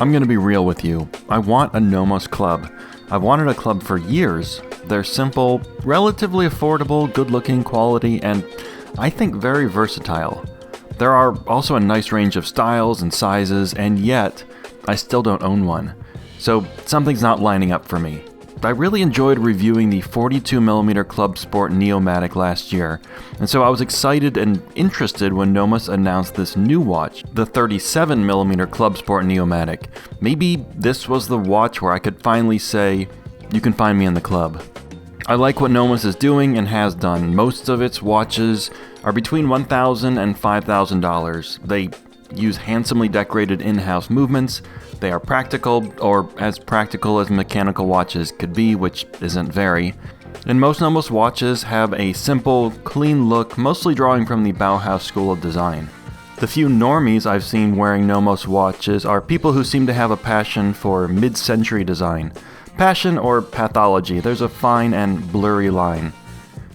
I'm gonna be real with you. I want a Nomos club. I've wanted a club for years. They're simple, relatively affordable, good-looking quality, and I think very versatile. There are also a nice range of styles and sizes, and yet I still don't own one. So something's not lining up for me. I really enjoyed reviewing the 42mm Club Sport Neomatik last year, and so I was excited and interested when Nomos announced this new watch, the 37mm Club Sport Neomatik. Maybe this was the watch where I could finally say, you can find me in the club. I like what Nomos is doing and has done. Most of its watches are between $1,000 and $5,000. They use handsomely decorated in-house movements. They are practical, or as practical as mechanical watches could be, which isn't very. And most Nomos watches have a simple, clean look, mostly drawing from the Bauhaus school of design. The few normies I've seen wearing Nomos watches are people who seem to have a passion for mid-century design. Passion or pathology, there's a fine and blurry line.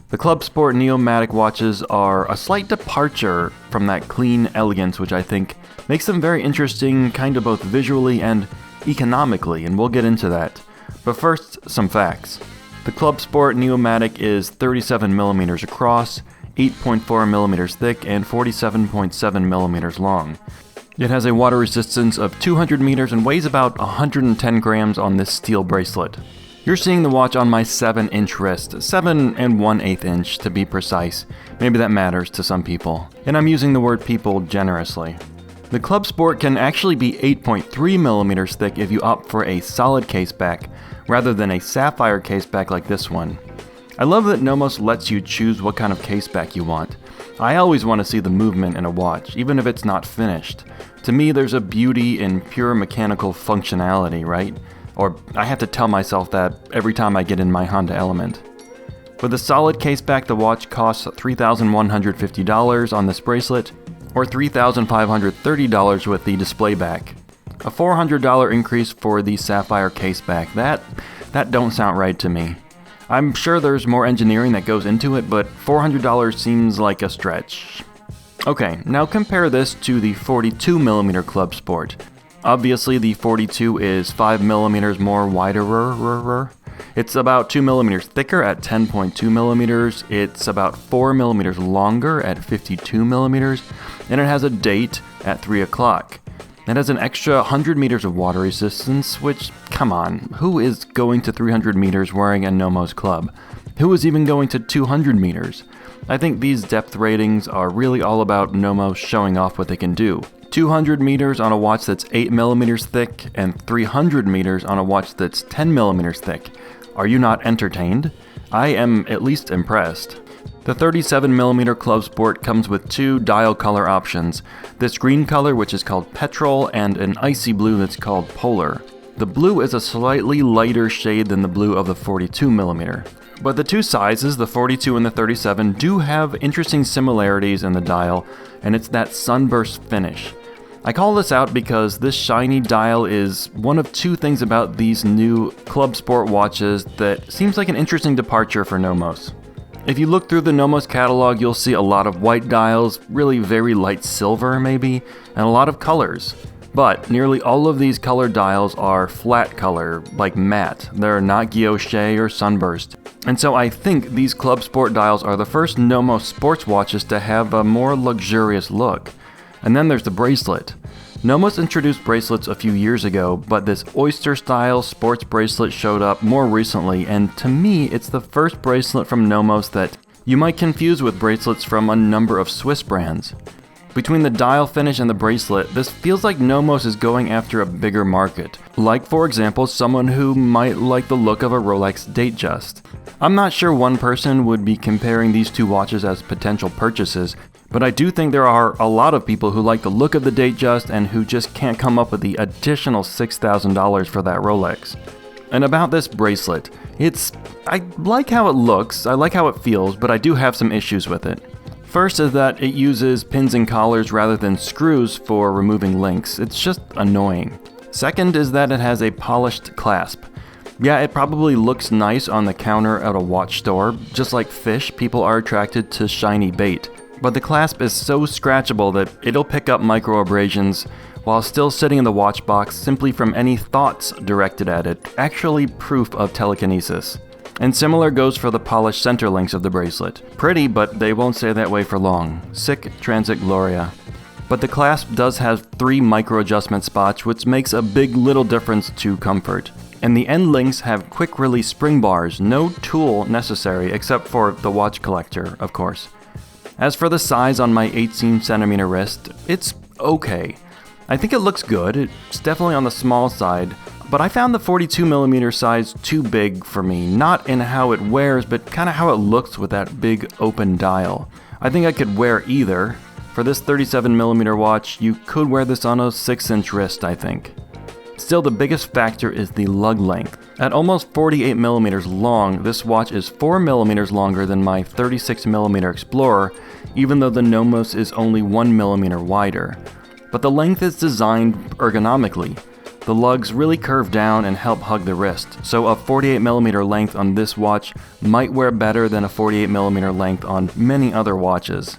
The Club Sport Neomatik watches are a slight departure from that clean elegance, which I think makes them very interesting, kind of both visually and economically, and we'll get into that. But first, some facts. The Club Sport Neomatik is 37mm across, 8.4mm thick, and 47.7mm long. It has a water resistance of 200 meters and weighs about 110 grams on this steel bracelet. You're seeing the watch on my 7-inch wrist, 7 1/8 inch to be precise. Maybe that matters to some people. And I'm using the word people generously. The Club Sport can actually be 8.3mm thick if you opt for a solid caseback, rather than a sapphire caseback like this one. I love that Nomos lets you choose what kind of caseback you want. I always want to see the movement in a watch, even if it's not finished. To me, there's a beauty in pure mechanical functionality, right? Or I have to tell myself that every time I get in my Honda Element. With a solid caseback, the watch costs $3,150 on this bracelet, or $3,530 with the display back. A $400 increase for the sapphire caseback. That don't sound right to me. I'm sure there's more engineering that goes into it, but $400 seems like a stretch. Okay, now compare this to the 42mm Club Sport. Obviously, the 42 is 5mm more wider. It's about 2mm thicker at 10.2mm. It's about 4mm longer at 52mm, and it has a date at 3 o'clock. It has an extra 100 meters of water resistance, which, come on, who is going to 300 meters wearing a Nomos club? Who is even going to 200 meters? I think these depth ratings are really all about Nomos showing off what they can do. 200 meters on a watch that's 8mm thick, and 300 meters on a watch that's 10mm thick. Are you not entertained? I am at least impressed. The 37mm Club Sport comes with two dial color options, this green color which is called Petrol and an icy blue that's called Polar. The blue is a slightly lighter shade than the blue of the 42mm. But the two sizes, the 42 and the 37, do have interesting similarities in the dial, and it's that sunburst finish. I call this out because this shiny dial is one of two things about these new Club Sport watches that seems like an interesting departure for Nomos. If you look through the Nomos catalog, you'll see a lot of white dials, really very light silver maybe, and a lot of colors. But nearly all of these color dials are flat color, like matte. They're not guilloche or sunburst. And so I think these Club Sport dials are the first Nomos sports watches to have a more luxurious look. And then there's the bracelet. Nomos introduced bracelets a few years ago, but this Oyster-style sports bracelet showed up more recently, and to me, it's the first bracelet from Nomos that you might confuse with bracelets from a number of Swiss brands. Between the dial finish and the bracelet, this feels like Nomos is going after a bigger market. Like, for example, someone who might like the look of a Rolex Datejust. I'm not sure one person would be comparing these two watches as potential purchases, but I do think there are a lot of people who like the look of the Datejust and who just can't come up with the additional $6,000 for that Rolex. And about this bracelet, I like how it looks, I like how it feels, but I do have some issues with it. First is that it uses pins and collars rather than screws for removing links. It's just annoying. Second is that it has a polished clasp. Yeah, it probably looks nice on the counter at a watch store. Just like fish, people are attracted to shiny bait. But the clasp is so scratchable that it'll pick up microabrasions while still sitting in the watch box simply from any thoughts directed at it, actually proof of telekinesis. And similar goes for the polished center links of the bracelet. Pretty, but they won't stay that way for long. Sic transit gloria. But the clasp does have 3 micro adjustment spots, which makes a big little difference to comfort. And the end links have quick release spring bars, no tool necessary except for the watch collector, of course. As for the size on my 18cm wrist, it's okay. I think it looks good, it's definitely on the small side, but I found the 42mm size too big for me, not in how it wears, but kinda how it looks with that big open dial. I think I could wear either. For this 37mm watch, you could wear this on a 6-inch wrist, I think. Still, the biggest factor is the lug length. At almost 48mm long, this watch is 4mm longer than my 36mm Explorer, even though the Nomos is only 1mm wider. But the length is designed ergonomically. The lugs really curve down and help hug the wrist, so a 48mm length on this watch might wear better than a 48mm length on many other watches.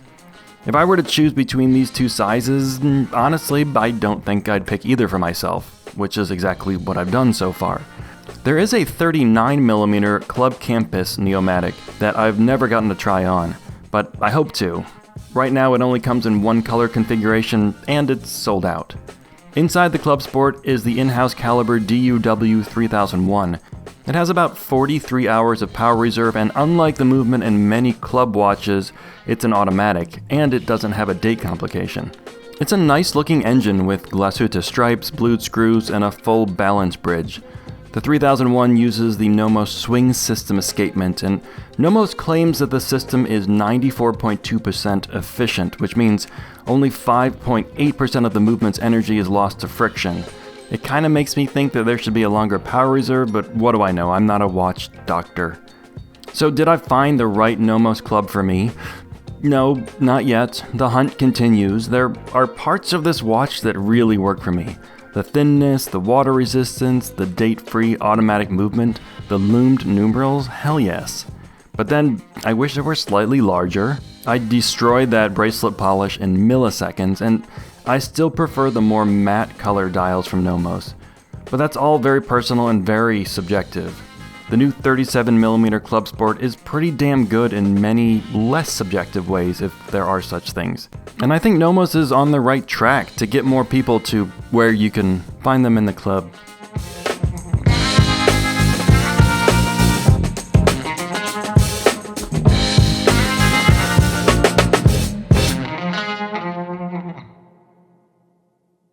If I were to choose between these two sizes, honestly, I don't think I'd pick either for myself, which is exactly what I've done so far. There is a 39mm Club Campus Neomatik that I've never gotten to try on, but I hope to. Right now it only comes in one color configuration, and it's sold out. Inside the Club Sport is the in-house caliber DUW 3001. It has about 43 hours of power reserve, and unlike the movement in many club watches, it's an automatic, and it doesn't have a date complication. It's a nice looking engine with glasuta stripes, blued screws, and a full balance bridge. The 3001 uses the Nomos swing system escapement, and Nomos claims that the system is 94.2% efficient, which means only 5.8% of the movement's energy is lost to friction. It kinda makes me think that there should be a longer power reserve, but what do I know? I'm not a watch doctor. So did I find the right Nomos club for me? No, not yet. The hunt continues. There are parts of this watch that really work for me. The thinness, the water resistance, the date-free automatic movement, the loomed numerals, hell yes. But then, I wish they were slightly larger. I destroyed that bracelet polish in milliseconds, and I still prefer the more matte color dials from Nomos. But that's all very personal and very subjective. The new 37mm Club Sport is pretty damn good in many less subjective ways, if there are such things. And I think Nomos is on the right track to get more people to where you can find them in the club.